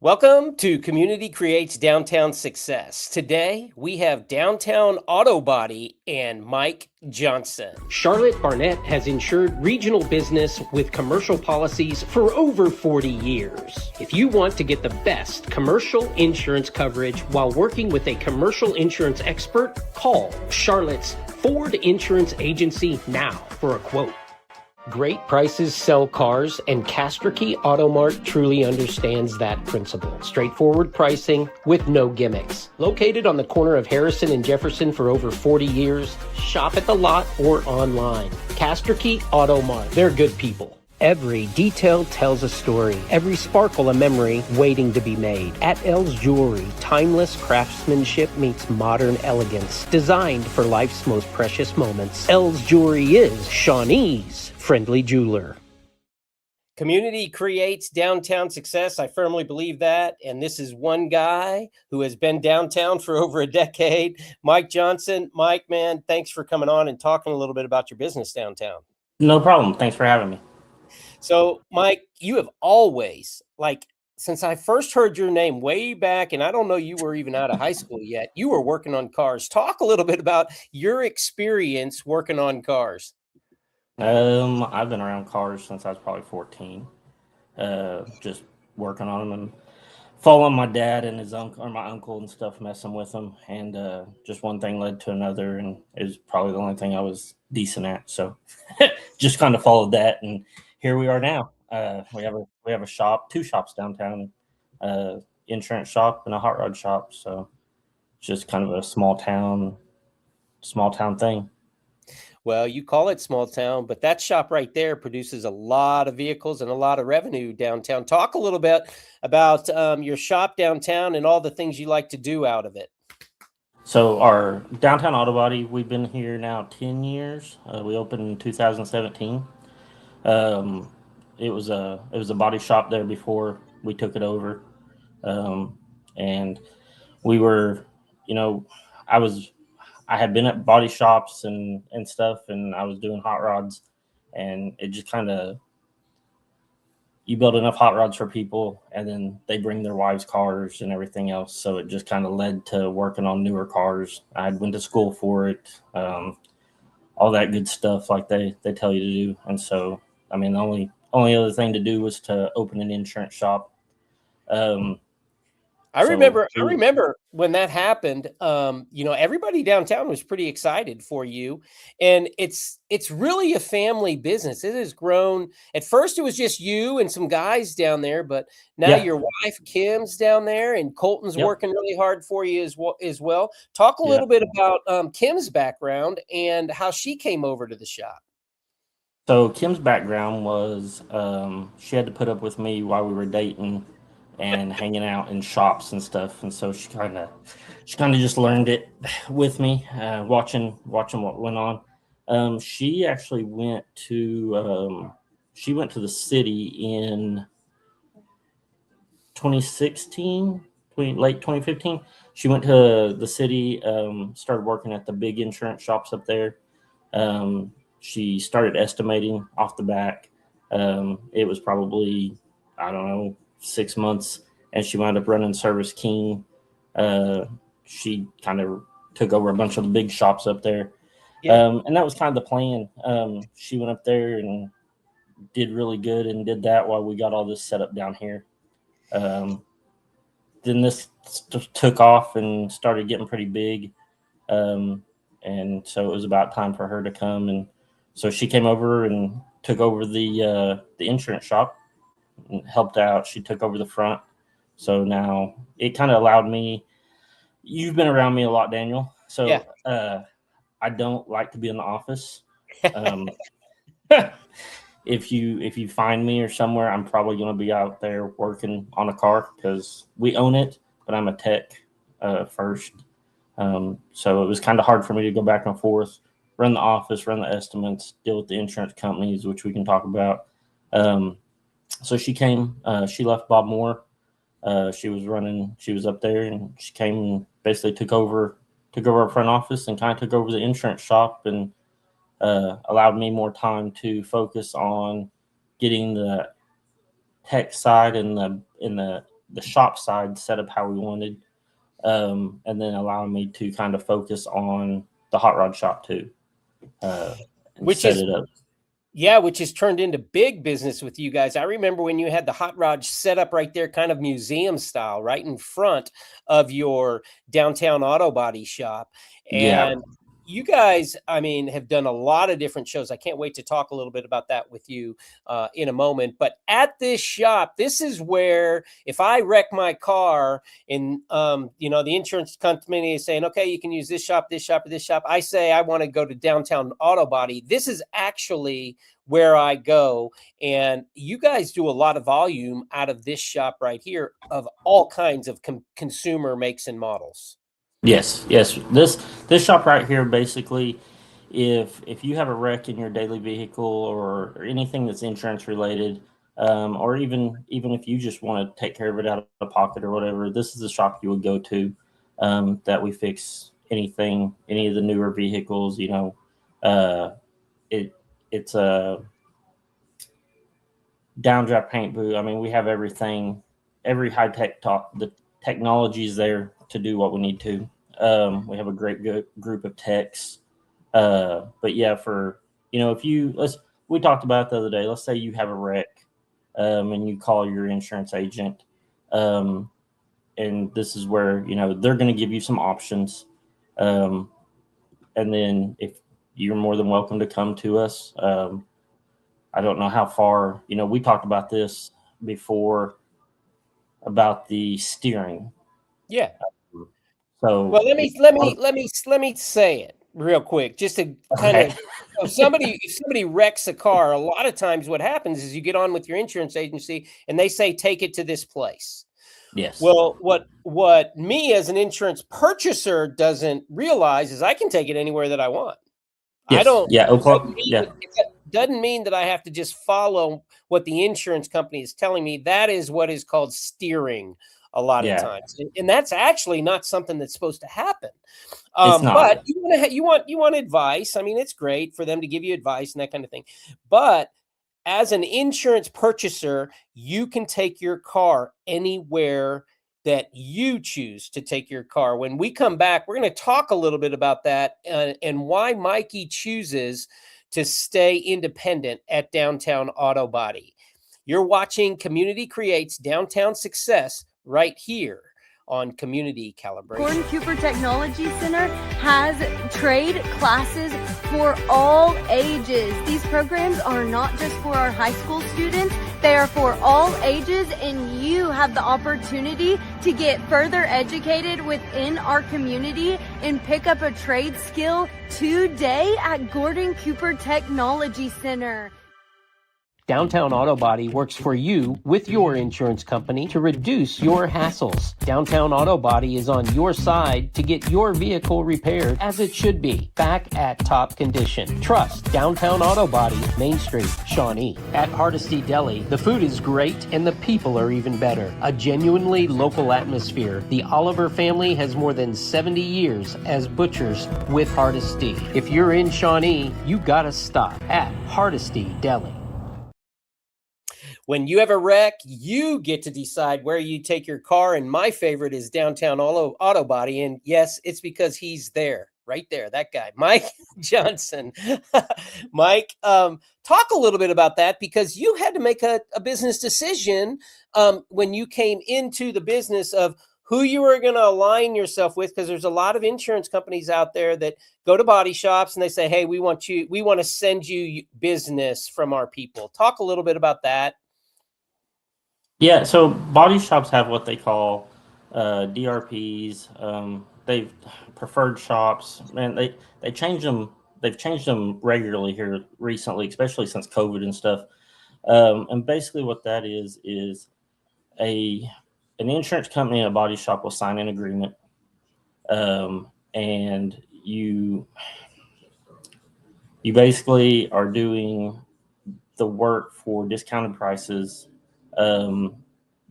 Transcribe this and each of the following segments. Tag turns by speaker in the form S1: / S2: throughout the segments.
S1: Welcome to Community Creates Downtown Success. Today we have Downtown Auto Body and Mike Johnson. Charlotte Barnett has insured regional business with commercial policies for over 40 years. If you want to get the best commercial insurance coverage while working with a commercial insurance expert, call Charlotte's Ford Insurance Agency now for a quote. Great prices sell cars, and Castricke Auto Mart truly understands that principle. Straightforward pricing with no gimmicks. Located on the corner of Harrison and Jefferson for over 40 years, shop at the lot or online. Castricke Auto Mart. They're good people. Every detail tells a story, every sparkle a memory waiting to be made. At L's Jewelry, timeless craftsmanship meets modern elegance, designed for life's most precious moments. L's Jewelry is Shawnee's friendly jeweler. Community creates downtown success. I firmly believe that. And this is one guy who has been downtown for over a decade, Mike Johnson. Mike, man, thanks for coming on and talking a little bit about your business downtown.
S2: No problem. Thanks for having me.
S1: So, Mike, you have always, since I first heard your name way back, and I don't know you were even out of high school yet, you were working on cars. Talk a little bit about your experience working on cars.
S2: I've been around cars since I was probably 14, just working on them and following my dad and his uncle or my uncle and stuff, messing with them. And just one thing led to another, and it was probably the only thing I was decent at. So just kind of followed that, and here we are now. We have a shop, two shops downtown, insurance shop and a hot rod shop. So it's just kind of a small town thing.
S1: Well, you call it small town, but that shop right there produces a lot of vehicles and a lot of revenue downtown. Talk a little bit about your shop downtown and all the things you like to do out of it.
S2: So our downtown auto body, we've been here now 10 years. We opened in 2017. It was a body shop there before we took it over. And we were, I had been at body shops and stuff, and I was doing hot rods, and it just kind of, you build enough hot rods for people, and then they bring their wives' cars and everything else. So it just kind of led to working on newer cars. I went to school for it, all that good stuff like they tell you to do. And so, I mean, the only other thing to do was to open an insurance shop.
S1: I remember when that happened. Everybody downtown was pretty excited for you, and it's really a family business. It has grown. At first, it was just you and some guys down there, but now your wife Kim's down there, and Colton's working really hard for you as well. Talk a little bit about Kim's background and how she came over to the shop.
S2: So Kim's background was she had to put up with me while we were dating and hanging out in shops and stuff, and so she kind of just learned it with me, watching what went on. She actually went to the city in 2016, late 2015. She went to the city, started working at the big insurance shops up there. She started estimating off the back. It was probably, I don't know, 6 months, and she wound up running Service King. She kind of took over a bunch of the big shops up there. And that was kind of the plan. She went up there and did really good and did that while we got all this set up down here. Then this took off and started getting pretty big. And so it was about time for her to come. And so she came over and took over the insurance shop and helped out. She took over the front. So now it kind of allowed me, you've been around me a lot, Daniel. So I don't like to be in the office. If you find me or somewhere, I'm probably going to be out there working on a car because we own it, but I'm a tech first. So it was kind of hard for me to go back and forth, run the office, run the estimates, deal with the insurance companies, which we can talk about. So she came, she left Bob Moore. She was up there, and she came and basically took over our front office and kind of took over the insurance shop, and allowed me more time to focus on getting the tech side and the the shop side set up how we wanted, and then allowing me to kind of focus on the hot rod shop too, and
S1: Which
S2: set
S1: is
S2: it up.
S1: Yeah, which has turned into big business with you guys. I remember when you had the hot rod set up right there, kind of museum style, right in front of your downtown auto body shop.
S2: Yeah.
S1: And you guys, I mean, have done a lot of different shows. I can't wait to talk a little bit about that with you in a moment. But at this shop, this is where if I wreck my car and, the insurance company is saying, okay, you can use this shop, this shop, or this shop. I say, I want to go to downtown auto body. This is actually where I go. And you guys do a lot of volume out of this shop right here of all kinds of consumer makes and models.
S2: Yes. Yes. This shop right here, basically, if you have a wreck in your daily vehicle or anything that's insurance related, or even if you just want to take care of it out of pocket or whatever, this is the shop you would go to. That we fix anything, any of the newer vehicles. It's a downdraft paint booth. I mean, we have everything, every high tech talk. The technology is there to do what we need to. We have a great group of techs. But yeah, if we talked about it the other day. Let's say you have a wreck, and you call your insurance agent, and this is where they're going to give you some options, and then if you're more than welcome to come to us. I don't know how far, we talked about this before about the steering.
S1: Yeah.
S2: So
S1: Well, let me say it real quick, just to kind
S2: okay.
S1: of if somebody wrecks a car, a lot of times what happens is you get on with your insurance agency and they say take it to this place.
S2: Yes.
S1: Well, what me as an insurance purchaser doesn't realize is I can take it anywhere that I want. I
S2: Yes.
S1: don't
S2: Yeah.
S1: doesn't
S2: Oklahoma.
S1: mean
S2: Yeah.
S1: that, it doesn't mean that I have to just follow what the insurance company is telling me. That is what is called steering a lot of
S2: Yeah.
S1: times, and that's actually not something that's supposed to happen.
S2: It's not.
S1: But you want advice. I mean, it's great for them to give you advice and that kind of thing. But as an insurance purchaser, you can take your car anywhere that you choose to take your car. When we come back, we're going to talk a little bit about that and why Mikey chooses to stay independent at Downtown Auto Body. You're watching Community Creates Downtown Success right here on Community Calibration.
S3: Gordon Cooper Technology Center has trade classes for all ages. These programs are not just for our high school students, they are for all ages, and you have the opportunity to get further educated within our community and pick up a trade skill today at Gordon Cooper Technology Center.
S1: Downtown Auto Body works for you with your insurance company to reduce your hassles. Downtown Auto Body is on your side to get your vehicle repaired as it should be, back at top condition. Trust Downtown Auto Body, Main Street, Shawnee. At Hardesty Deli, the food is great and the people are even better. A genuinely local atmosphere. The Oliver family has more than 70 years as butchers with Hardesty. If you're in Shawnee, you gotta stop at Hardesty Deli. When you have a wreck, you get to decide where you take your car. And my favorite is Downtown Auto Body. And yes, it's because he's there, right there, that guy, Mike Johnson. Mike, talk a little bit about that, because you had to make a business decision when you came into the business of who you were going to align yourself with, because there's a lot of insurance companies out there that go to body shops and they say, hey, we want to send you business from our people. Talk a little bit about that.
S2: Yeah, so body shops have what they call DRPs. They've preferred shops, man. They change them. They've changed them regularly here recently, especially since COVID and stuff. And basically, what that is an insurance company and a body shop will sign an agreement, and you basically are doing the work for discounted prices.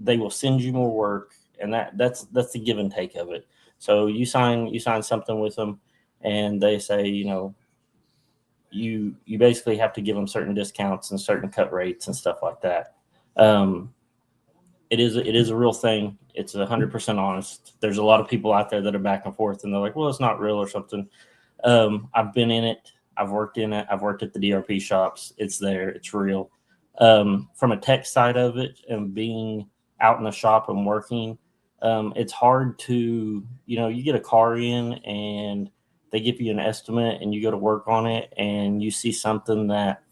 S2: They will send you more work, and that's the give and take of it. So you sign something with them, and they say, you basically have to give them certain discounts and certain cut rates and stuff like that. it is a real thing. It's 100% honest. There's a lot of people out there that are back and forth, and they're like, well, it's not real or something. I've been in it. I've worked in it. I've worked at the DRP shops. It's there. It's real. From a tech side of it and being out in the shop and working, it's hard to, you get a car in and they give you an estimate and you go to work on it and you see something that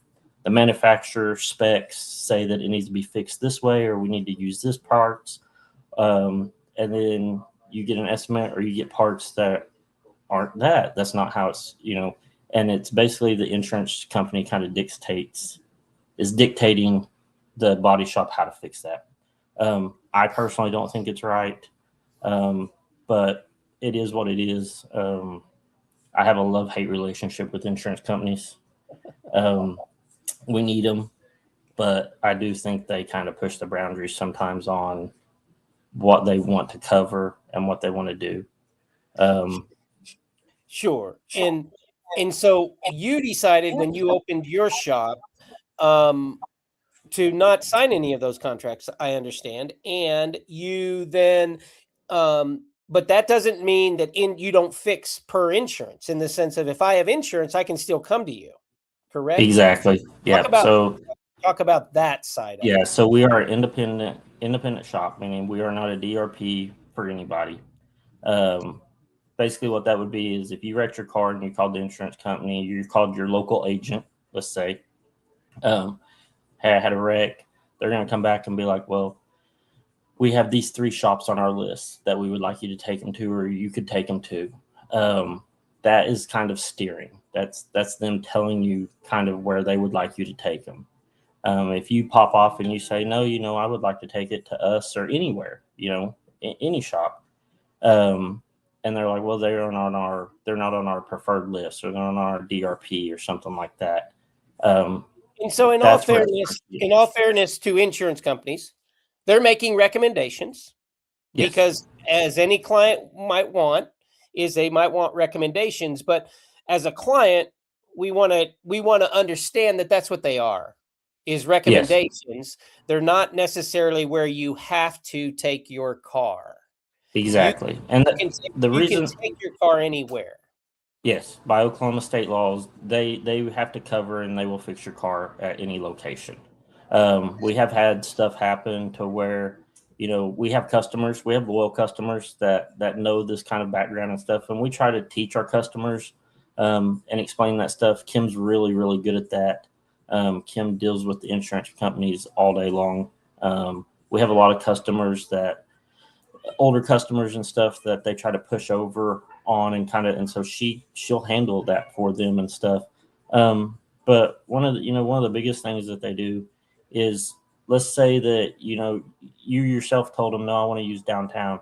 S2: the manufacturer specs say that it needs to be fixed this way, or we need to use this parts. And then you get an estimate or you get parts that aren't that. That's not how it's, and it's basically the insurance company kind of is dictating the body shop how to fix that. I personally don't think it's right, but it is what it is. I have a love-hate relationship with insurance companies. We need them, but I do think they kind of push the boundaries sometimes on what they want to cover and what they want to do.
S1: Sure. And so you decided when you opened your shop to not sign any of those contracts, I understand. And you then but that doesn't mean that you don't fix per insurance, in the sense of, if I have insurance, I can still come to you. Correct?
S2: Exactly. Yeah.
S1: Talk about that side of it.
S2: Yeah, so we are an independent shop, meaning we are not a DRP for anybody. Basically what that would be is if you wrecked your car and you called the insurance company, you called your local agent, let's say, hey, I had a wreck. They're going to come back and be like, well, we have these 3 shops on our list that we would like you to take them to, or you could take them to. That is kind of steering. That's them telling you kind of where they would like you to take them. If you pop off and you say, no, I would like to take it to us or anywhere, any shop. And they're like, well, they're not on our preferred list, or they're on our DRP or something like that.
S1: And so in all fairness to insurance companies, they're making recommendations. Yes. Because as any client might want, they might want recommendations, but as a client, we want to understand that that's what they are. Is recommendations. Yes. They're not necessarily where you have to take your car.
S2: Exactly.
S1: You can take your car anywhere.
S2: Yes, by Oklahoma state laws, they have to cover and they will fix your car at any location. We have had stuff happen to where, we have loyal customers that know this kind of background and stuff, and we try to teach our customers and explain that stuff. Kim's really, really good at that. Kim deals with the insurance companies all day long. We have a lot of customers older customers and stuff that they try to push over on and so she'll handle that for them and stuff. But one of the biggest things that they do is, let's say that, you yourself told them, no, I want to use downtown.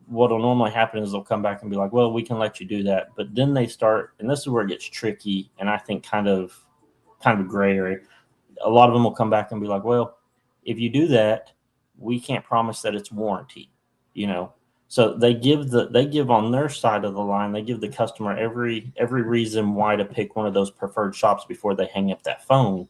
S2: What'll normally happen is they'll come back and be like, well, we can let you do that. But then they start, and this is where it gets tricky, and I think kind of gray area. A lot of them will come back and be like, well, if you do that, we can't promise that it's warranty, So they give on their side of the line, they give the customer every reason why to pick one of those preferred shops before they hang up that phone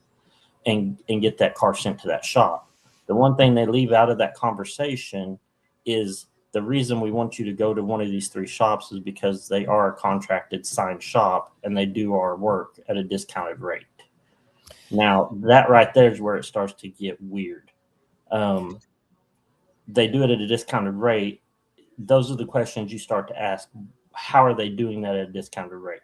S2: and get that car sent to that shop. The one thing they leave out of that conversation is the reason we want you to go to one of these 3 shops is because they are a contracted signed shop and they do our work at a discounted rate. Now, that right there is where it starts to get weird. They do it at a discounted rate. Those are the questions you start to ask. How are they doing that at a discounted rate?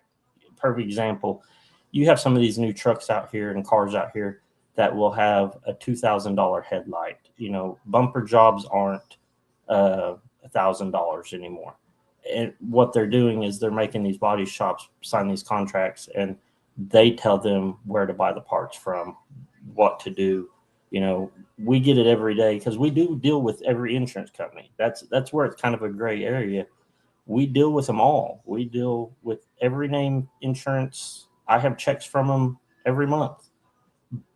S2: Perfect example. You have some of these new trucks out here and cars out here that will have a $2,000 headlight. Bumper jobs aren't $1,000 anymore. And what they're doing is they're making these body shops sign these contracts, and they tell them where to buy the parts from, what to do. We get it every day because we do deal with every insurance company. That's where it's kind of a gray area. We deal with them all. We deal with every name insurance. I have checks from them every month.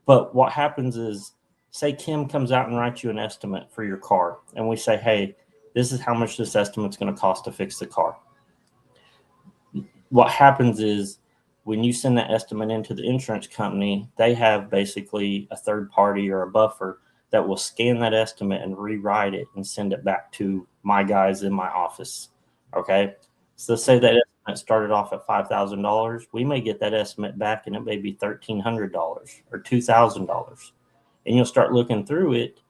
S2: But what happens is, say Kim comes out and writes you an estimate for your car, and we say, hey, this is how much this estimate's going to cost to fix the car. What happens is, when you send that estimate into the insurance company, they have basically a third party or a buffer that will scan that estimate and rewrite it and send it back to my guys in my office. Okay. So say that estimate started off at $5,000. We may get that estimate back and it may be $1,300 or $2,000. And you'll start looking through it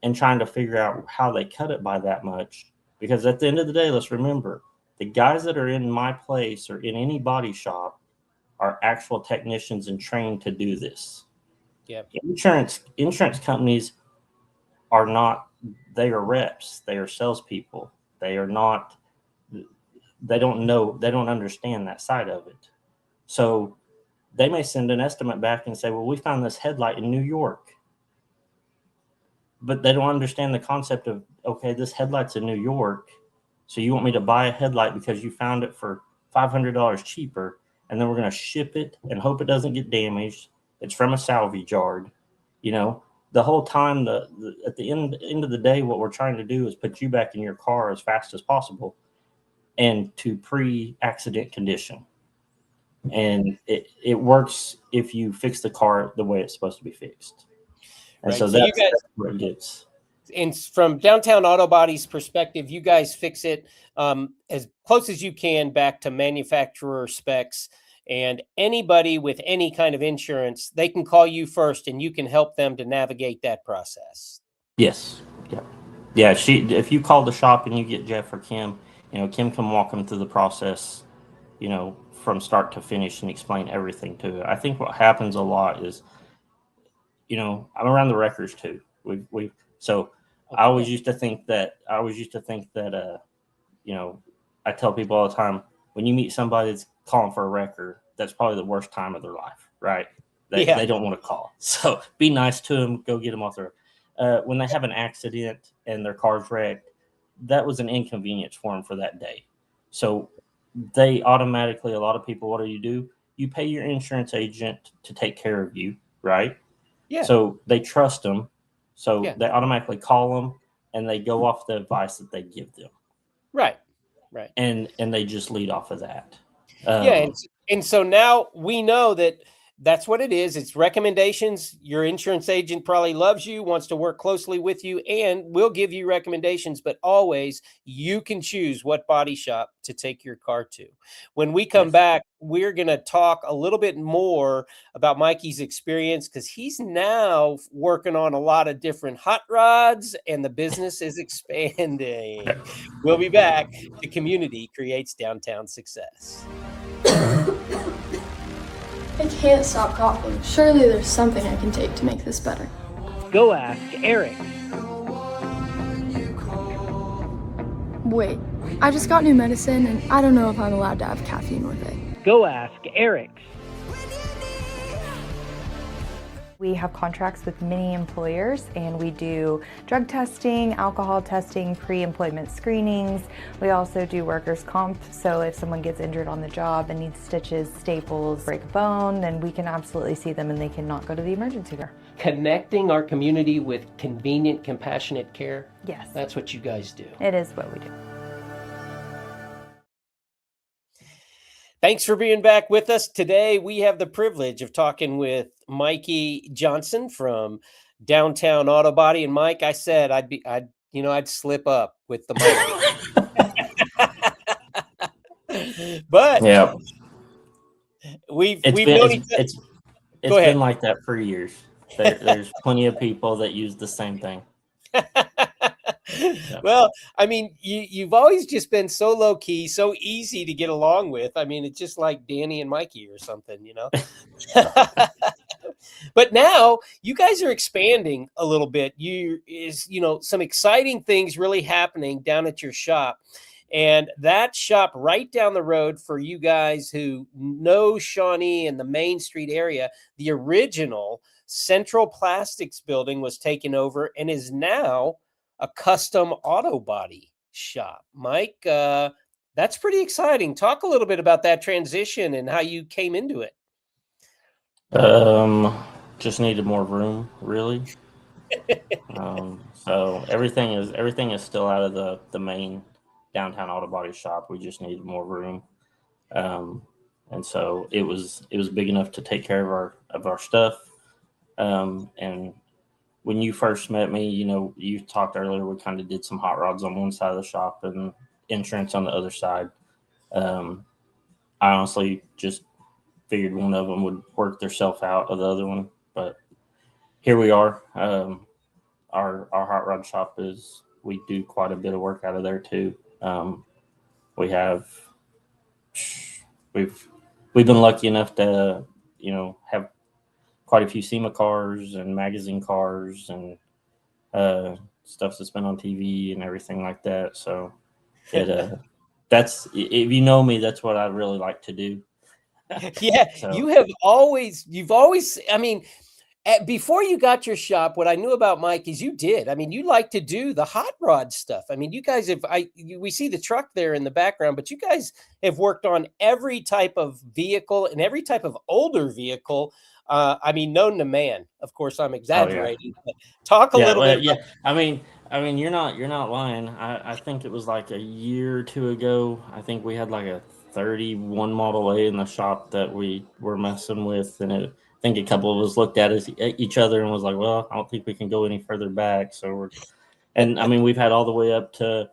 S2: and trying to figure out how they cut it by that much. Because at the end of the day, let's remember, the guys that are in my place or in any body shop are actual technicians and trained to do this.
S1: Yeah.
S2: Insurance companies are not, they are reps, they are salespeople. They are not, they don't know, they don't understand that side of it. So they may send an estimate back and say, well, we found this headlight in New York. But they don't understand the concept of, okay, this headlight's in New York. So you want me to buy a headlight because you found it for $500 cheaper, and then we're going to ship it and hope it doesn't get damaged. It's from a salvage yard. You know, the whole time, at the end of the day, what we're trying to do is put you back in your car as fast as possible and to pre-accident condition. And it works if you fix the car the way it's supposed to be fixed. And
S1: right.
S2: so that's where it gets.
S1: And from Downtown Auto Body's perspective, you guys fix it as close as you can back to manufacturer specs. And anybody with any kind of insurance, they can call you first and you can help them to navigate that process.
S2: Yes. Yeah. Yeah. If you call the shop and you get Jeff or Kim, Kim can walk them through the process, from start to finish and explain everything to it. I think what happens a lot is, I'm around the wreckers too. I always used to think that, I tell people all the time, when you meet somebody that's calling for a wrecker, that's probably the worst time of their life, right? They don't want to call. So be nice to them, go get them off their, when they have an accident and their car's wrecked, that was an inconvenience for them for that day. So they automatically, a lot of people, what do? You pay your insurance agent to take care of you, right?
S1: Yeah.
S2: So they trust them. So they automatically call them and they go off the advice that they give them.
S1: Right.
S2: And they just lead off of that.
S1: And so now we know that that's what it is. It's recommendations. Your insurance agent probably loves you, wants to work closely with you, and will give you recommendations, but always you can choose what body shop to take your car to. When we come back, we're going to talk a little bit more about Mikey's experience because he's now working on a lot of different hot rods and the business is expanding. We'll be back. The community creates downtown success.
S4: I can't stop coughing. Surely there's something I can take to make this better.
S1: Go ask Eric.
S4: Wait, I just got new medicine and I don't know if I'm allowed to have caffeine with it.
S1: Go ask Eric.
S5: We have contracts with many employers and we do drug testing, alcohol testing, pre-employment screenings. We also do workers' comp, so if someone gets injured on the job and needs stitches, staples, break a bone, then we can absolutely see them and they cannot go to the emergency room.
S1: Connecting our community with convenient, compassionate care.
S5: Yes.
S1: That's what you guys do.
S5: It is what we do.
S1: Thanks for being back with us. Today, we have the privilege of talking with Mikey Johnson from Downtown Auto Body. And Mike, I said I'd slip up with the mic. But
S2: yeah,
S1: we've known each other.
S2: It's been like that for years. There's plenty of people that use the same thing.
S1: Well, I mean, you've always just been so low key, so easy to get along with. I mean, it's just like Danny and Mikey or something, But now you guys are expanding a little bit. Some exciting things really happening down at your shop. And that shop right down the road, for you guys who know Shawnee and the Main Street area, the original Central Plastics building was taken over and is now a custom auto body shop. Mike, that's pretty exciting. Talk a little bit about that transition and how you came into it.
S2: Just needed more room, really. So everything is still out of the main Downtown Auto Body shop. We just needed more room. And so it was big enough to take care of our stuff. And when you first met me, you talked earlier, we kind of did some hot rods on one side of the shop and insurance on the other side. I honestly just figured one of them would work theirself out of the other one, but here we are. Our hot rod shop we do quite a bit of work out of there too. We have we've been lucky enough to have quite a few SEMA cars and magazine cars and stuff that's been on TV and everything like that. So that's, if you know me, that's what I really like to do.
S1: Yeah,
S2: So.
S1: you've always, I mean, before you got your shop, what I knew about Mike is you like to do the hot rod stuff. I mean, you guys we see the truck there in the background, but you guys have worked on every type of vehicle and every type of older vehicle. Known to man. Of course, I'm exaggerating. But talk a little bit.
S2: Yeah. I mean, you're not lying. I think it was like a year or two ago. I think we had like a 31 Model A in the shop that we were messing with, and I think a couple of us looked at each other and was like, "Well, I don't think we can go any further back." So we've had all the way up to,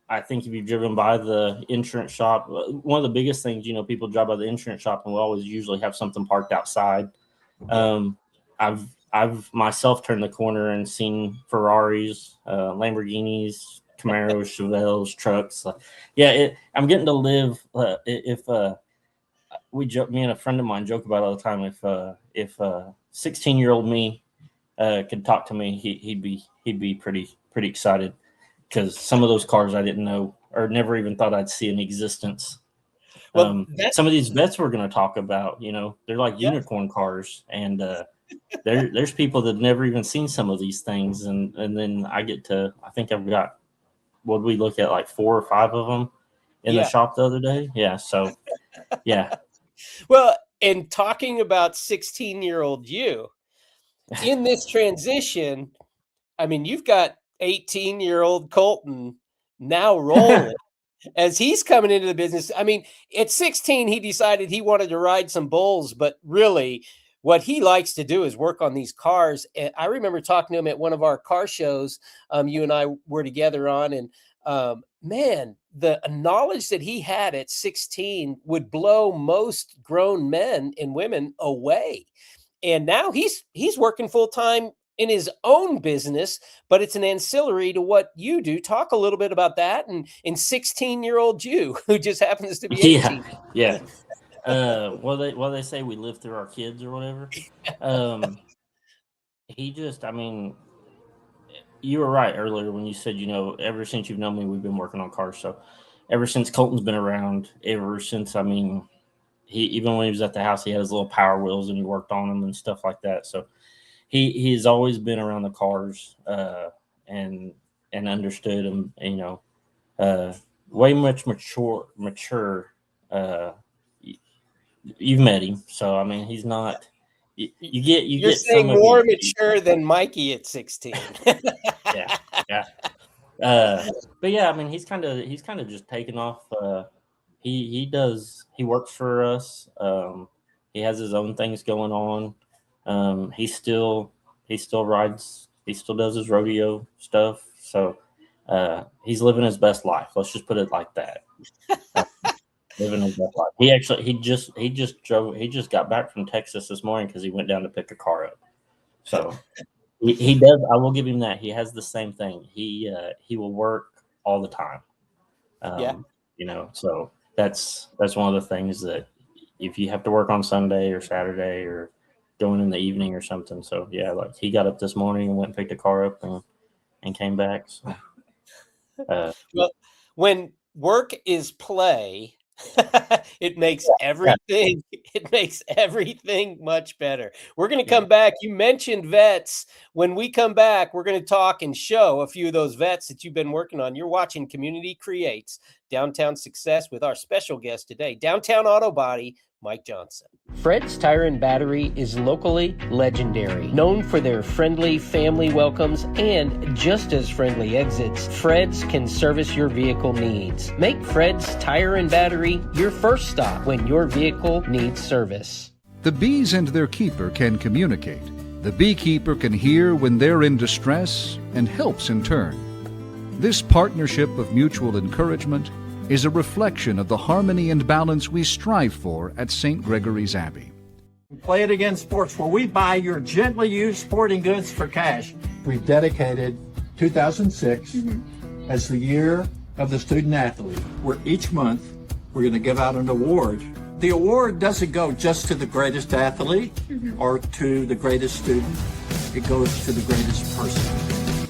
S2: I think if you've driven by the insurance shop, one of the biggest things, people drive by the insurance shop and we always usually have something parked outside. I've myself turned the corner and seen Ferraris, Lamborghinis, Camaros, Chevelles, trucks. I'm getting to live. Me and a friend of mine joke about it all the time. If 16-year-old me could talk to me, he'd be pretty excited, because some of those cars I didn't know or never even thought I'd see in existence. Well, some of these vets we're going to talk about, they're like unicorn cars, and there's people that never even seen some of these things, and then I think I've got, what did we look at, like 4 or 5 of them in the shop the other day? Yeah, so yeah.
S1: Well, and talking about 16-year-old you, in this transition, I mean, you've got 18-year-old Colton now rolling as he's coming into the business. I mean, at 16, he decided he wanted to ride some bulls, but really what he likes to do is work on these cars. And I remember talking to him at one of our car shows you and I were together on, and man, the knowledge that he had at 16 would blow most grown men and women away. And now he's working full time in his own business, but it's an ancillary to what you do. Talk a little bit about that, and 16-year-old you who just happens to be 18.
S2: Yeah. Well, they say we live through our kids or whatever. You were right earlier when you said, ever since you've known me, we've been working on cars. So ever since Colton's been around, even when he was at the house, he had his little Power Wheels and he worked on them and stuff like that. So he's always been around the cars and understood them, way much mature. You've met him, so he's not. You're
S1: saying more mature than Mikey at 16.
S2: Yeah. But yeah, he's kind of just taken off. He works for us. He has his own things going on. He still rides. He still does his rodeo stuff. So he's living his best life. Let's just put it like that. Living his best life. He just got back from Texas this morning because he went down to pick a car up. So he does. I will give him that. He has the same thing. He will work all the time. So that's one of the things that if you have to work on Sunday or Saturday or going in the evening or something. So yeah, like he got up this morning and went and picked a car up and came back. So,
S1: well, when work is play, it makes everything much better. We're going to come back. You mentioned vets. When we come back, we're going to talk and show a few of those vets that you've been working on. You're watching Community Creates Downtown Success with our special guest today, Downtown Auto Body, Mike Johnson. Fred's Tire and Battery is locally legendary, known for their friendly family welcomes and just as friendly exits. Fred's can service your vehicle needs. Make Fred's Tire and Battery your first stop when your vehicle needs service.
S6: The bees and their keeper can communicate. The beekeeper can hear when they're in distress and helps in turn. This partnership of mutual encouragement is a reflection of the harmony and balance we strive for at St. Gregory's Abbey.
S7: Play It Again Sports, where we buy your gently used sporting goods for cash. We've dedicated 2006 as the year of the student athlete, where each month we're going to give out an award. The award doesn't go just to the greatest athlete or to the greatest student. It goes to the greatest person.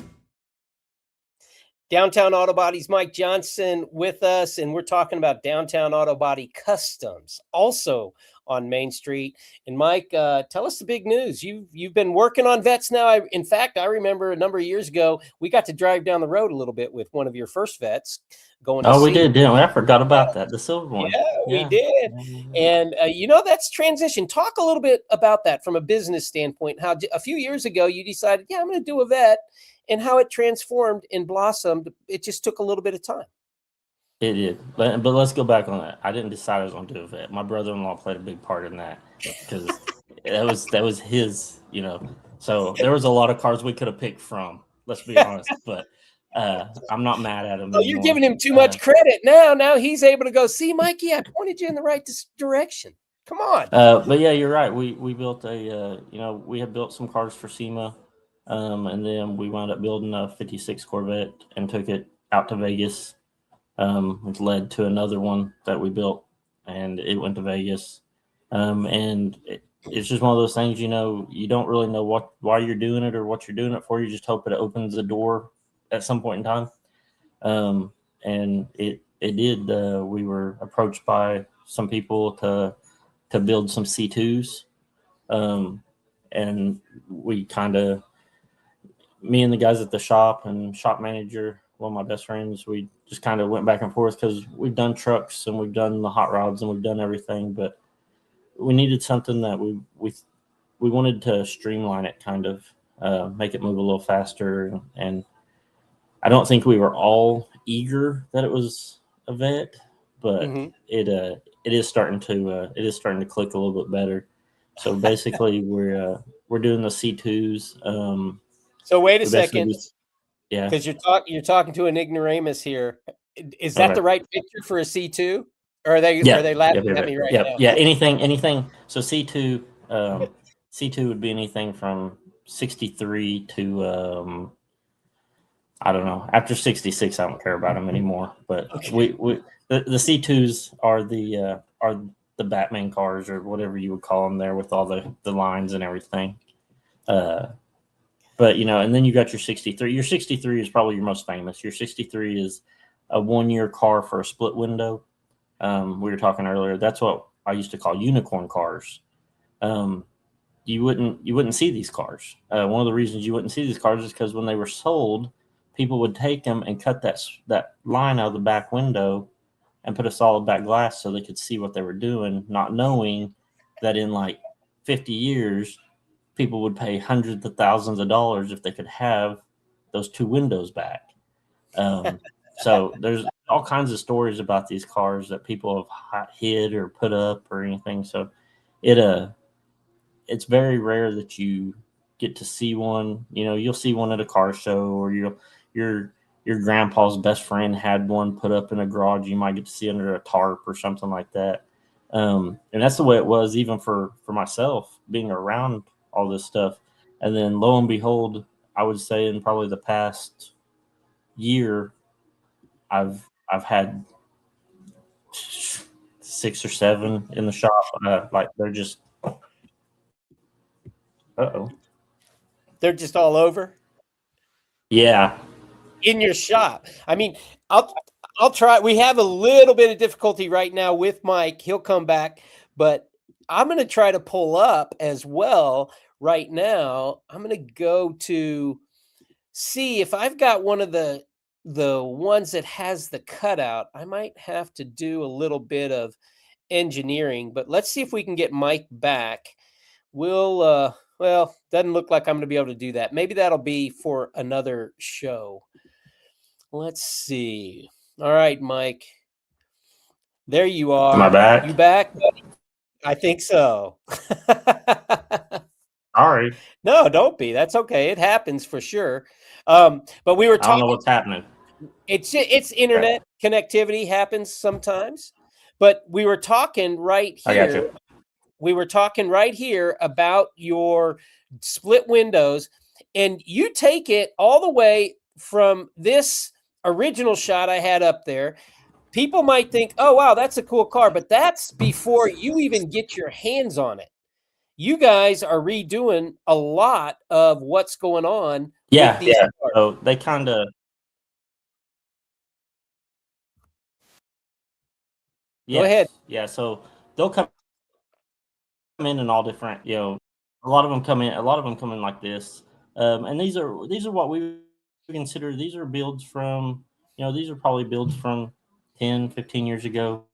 S1: Downtown Auto Body's Mike Johnson with us, and we're talking about Downtown Auto Body Customs, also on Main Street. And Mike, tell us the big news. You've been working on vets now. In fact, I remember a number of years ago, we got to drive down the road a little bit with one of your first vets going.
S2: Oh, we did, didn't we? I forgot about that. The silver one.
S1: Yeah, we did. And that's transition. Talk a little bit about that from a business standpoint. How a few years ago you decided, I'm going to do a vet, and how it transformed and blossomed. It just took a little bit of time.
S2: It did, but let's go back on that. I didn't decide I was going to do a vet. My brother-in-law played a big part in that because that was his, So there was a lot of cars we could have picked from. Let's be honest, but I'm not mad at him.
S1: Oh, you're giving him too much credit now. Now he's able to go, see, Mikey, I pointed you in the right direction. Come on.
S2: But yeah, you're right. We built we had built some cars for SEMA, and then we wound up building a 56 Corvette and took it out to Vegas. Which led to another one that we built, and it went to Vegas. And it's just one of those things, you don't really know why you're doing it or what you're doing it for. You just hope it opens the door at some point in time. And it did. We were approached by some people to build some C2s. And we me and the guys at the shop and shop manager, one of my best friends, we just kind of went back and forth because we've done trucks and we've done the hot rods and we've done everything, but we needed something that we wanted to streamline it, kind of make it move a little faster. And I don't think we were all eager that it was a vet, but it is starting to click a little bit better. So basically, we're doing the C2s.
S1: So wait a second.
S2: Yeah,
S1: because you're talking to an ignoramus here. Is that the right picture for a C2? Or are they laughing at me right now?
S2: Yeah, anything. So C2 would be anything from 63 to I don't know. After 66, I don't care about them anymore. But the C2s are the Batman cars or whatever you would call them there, with all the lines and everything. But, and then you got your 63. Your 63 is probably your most famous. Your 63 is a 1-year car for a split window. We were talking earlier. That's what I used to call unicorn cars. You wouldn't see these cars. One of the reasons you wouldn't see these cars is because when they were sold, people would take them and cut that line out of the back window and put a solid back glass so they could see what they were doing, not knowing that in like 50 years, people would pay hundreds of thousands of dollars if they could have those two windows back. So there's all kinds of stories about these cars that people have hid or put up or anything. So it's very rare that you get to see one. You'll see one at a car show, or your grandpa's best friend had one put up in a garage. You might get to see under a tarp or something like that. And that's the way it was even for myself, being around all this stuff. And then lo and behold, I would say in probably the past year, I've had 6 or 7 in the shop. Like they're just,
S1: they're just all over.
S2: Yeah.
S1: In your shop. I mean, I'll try. We have a little bit of difficulty right now with Mike. He'll come back, but I'm going to try to pull up as well right now. I'm going to go to see if I've got one of the ones that has the cutout. I might have to do a little bit of engineering, but let's see if we can get Mike back. Well, doesn't look like I'm going to be able to do that. Maybe that'll be for another show. Let's see. All right, Mike. There you are.
S2: Am I back?
S1: You back? I think so.
S2: Sorry.
S1: No, don't be. That's okay. It happens for sure. But we were
S2: I don't know
S1: talking.
S2: what's happening.
S1: It's internet connectivity happens sometimes, but we were talking right
S2: I got
S1: here.
S2: you.
S1: We were talking right here about your split windows, and you take it all the way from this original shot I had up there. People might think, "Oh, wow, that's a cool car," but that's before you even get your hands on it. You guys are redoing a lot of what's going on with
S2: Yeah,
S1: these
S2: yeah.
S1: cars.
S2: So they kind of,
S1: Go ahead.
S2: yeah. So they'll come in all different, a lot of them come in. A lot of them come in like this, and these are what we consider. These are builds from, these are probably builds from 10, 15 years ago.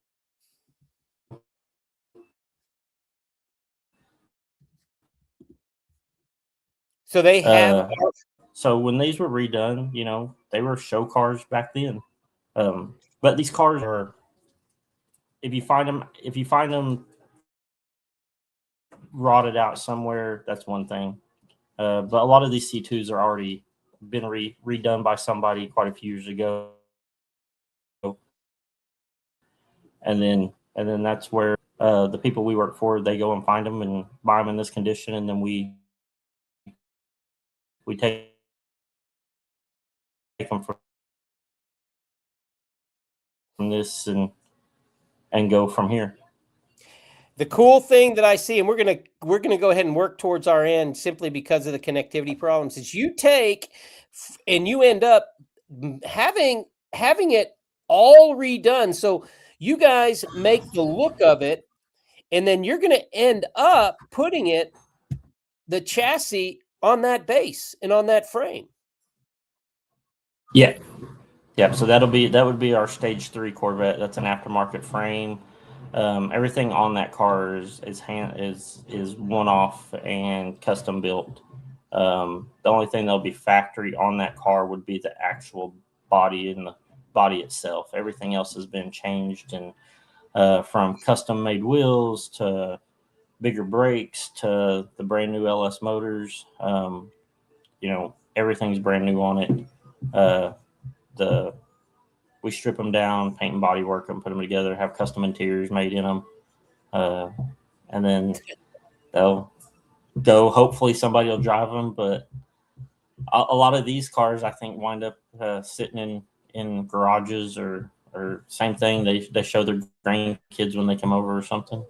S1: So they have
S2: So when these were redone, they were show cars back then. But these cars are, if you find them rotted out somewhere, that's one thing. But a lot of these C2s are already been redone by somebody quite a few years ago, and then that's where the people we work for, they go and find them and buy them in this condition, and then we take them from this and go from here.
S1: the cool thing that I see, and we're gonna go ahead and work towards our end simply because of the connectivity problems, is you take and you end up having it all redone. So you guys make the look of it, and then you're gonna end up putting the chassis on that base and on that frame.
S2: Yeah. Yeah, so that would be our Stage 3 Corvette. That's an aftermarket frame. Everything on that car is one off and custom built. The only thing that'll be factory on that car would be the actual body and the body itself. Everything else has been changed, and from custom made wheels to bigger brakes to the brand new LS motors. Everything's brand new on it. The We strip them down, paint and body work them, put them together, have custom interiors made in them, and then they'll go. Hopefully, somebody will drive them, but a lot of these cars, I think, wind up sitting in garages or same thing. They show their grandkids when they come over or something.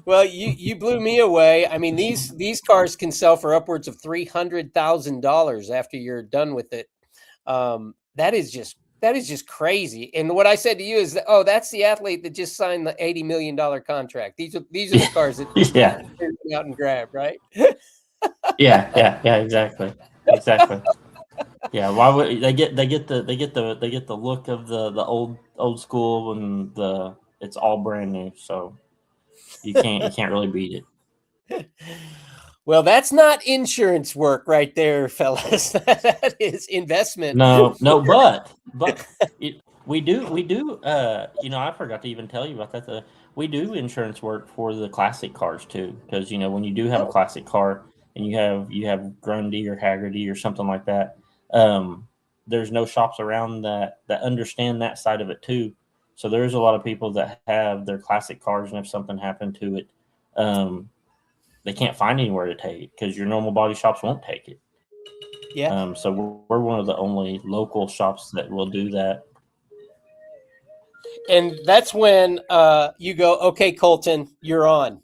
S1: Well, you blew me away. I mean, these cars can sell for upwards of $300,000 after you're done with it. That is just crazy. And what I said to you is that, oh, that's the athlete that just signed the $80 million contract. These are the cars that
S2: Yeah,
S1: out and grab, right?
S2: yeah, exactly. Yeah, why would they get the look of the old school, and it's all brand new, so you can't really beat it.
S1: Well, that's not insurance work right there, fellas. That is investment.
S2: No, but we do. I forgot to even tell you about that. We do insurance work for the classic cars too, because when you do have a classic car and you have Grundy or Haggerty or something like that, there's no shops around that understand that side of it too. So there's a lot of people that have their classic cars, and if something happened to it, they can't find anywhere to take it because your normal body shops won't take it.
S1: Yeah.
S2: So we're one of the only local shops that will do that.
S1: And that's when you go, okay, Colton, you're on.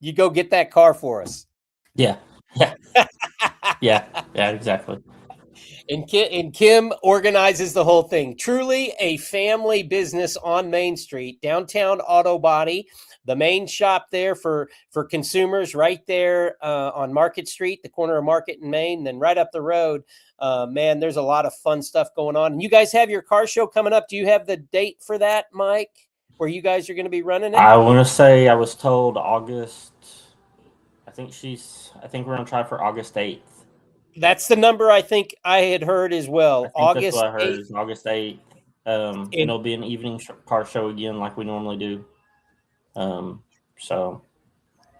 S1: You go get that car for us.
S2: Yeah, exactly.
S1: And Kim organizes the whole thing. Truly a family business on Main Street, downtown Auto Body, the main shop there for consumers right there on Market Street, the corner of Market and Main. Then right up the road, man, there's a lot of fun stuff going on. And you guys have your car show coming up. Do you have the date for that, Mike, where you guys are going to be running it?
S2: I want to say I was told August. I think we're going to try for August 8th.
S1: That's the number I think I had heard as well.
S2: That's what I heard is August 8th. And it'll be an evening car show again like we normally do. So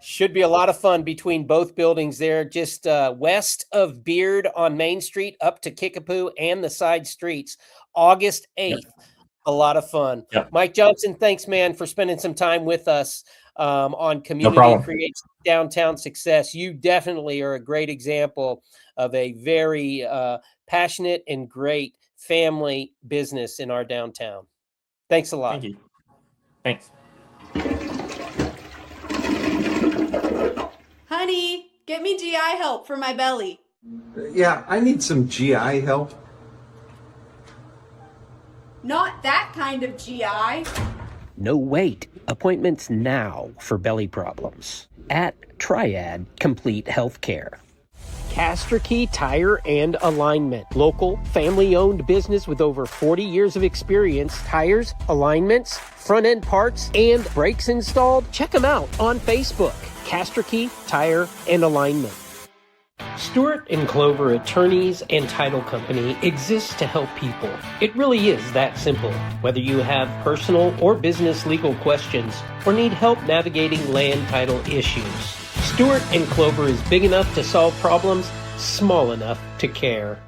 S1: Should be a lot of fun between both buildings there, just west of Beard on Main Street up to Kickapoo and the side streets, August 8th. Yep. A lot of fun.
S2: Yep.
S1: Mike Johnson, thanks, man, for spending some time with us on Community Creates Downtown Success. You definitely are a great example of a very passionate and great family business in our downtown. Thanks a lot.
S2: Thank you. Thanks.
S8: Honey, get me GI help for my belly.
S9: Yeah, I need some GI help.
S8: Not that kind of GI.
S1: No wait. Appointments now for belly problems at Triad Complete Healthcare. Casterkey Tire and Alignment. Local, family-owned business with over 40 years of experience. Tires, alignments, front-end parts, and brakes installed. Check them out on Facebook. Casterkey Tire and Alignment. Stewart & Clover Attorneys and Title Company exists to help people. It really is that simple. Whether you have personal or business legal questions or need help navigating land title issues, Stewart & Clover is big enough to solve problems, small enough to care.